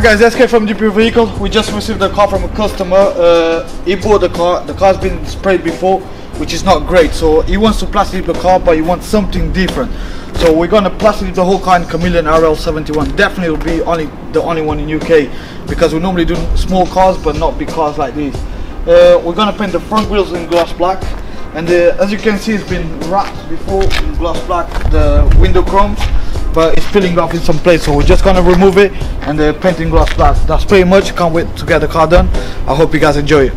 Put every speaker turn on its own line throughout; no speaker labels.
Alright guys, SK from DipYourVehicle. We just received the car from a customer. He bought the car. The car's been sprayed before, which is not great. So he wants to plastic the car, but he wants something different. So we're gonna plastic the whole car in Chameleon RL71. Definitely will be the only one in UK, because we normally do small cars, but not big cars like these. We're gonna paint the front wheels in gloss black, and as you can see, it's been wrapped before in gloss black. The window chrome, but it's peeling off in some place, so we're just gonna remove it and paint in gloss black. That's pretty much. Can't wait to get the car done. I hope you guys enjoy it.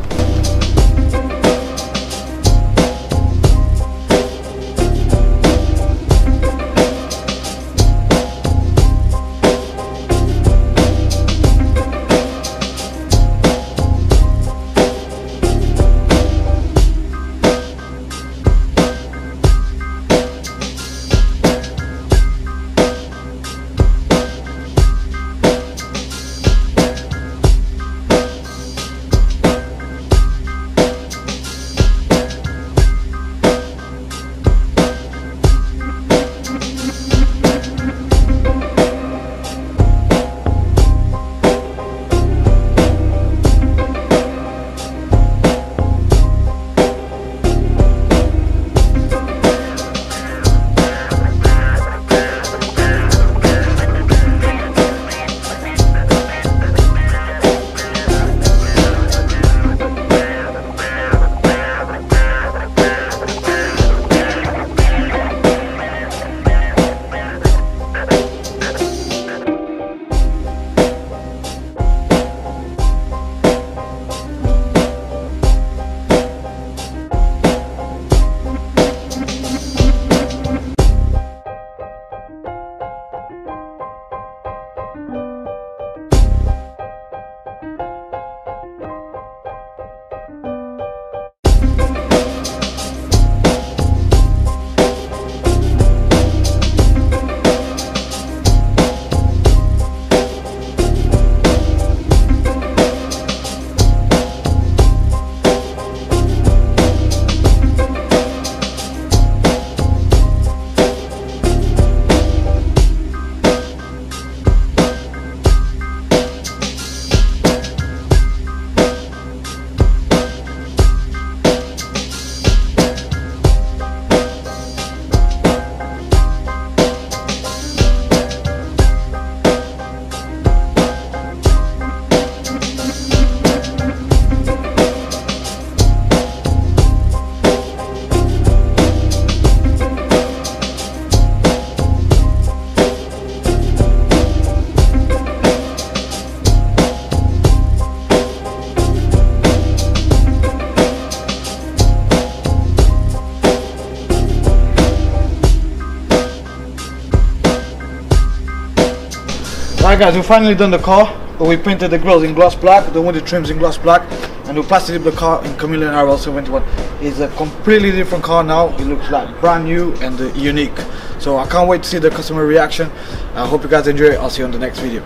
Alright guys, we finally done the car. We painted the grills in gloss black, the window trims in gloss black, and we plastered the car in Chameleon RL71. It's a completely different car now. It looks like brand new and unique. So I can't wait to see the customer reaction. I hope you guys enjoy it. I'll see you on the next video.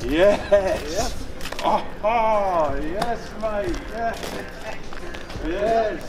Yes! Oh, yes, mate! Yes! Yes!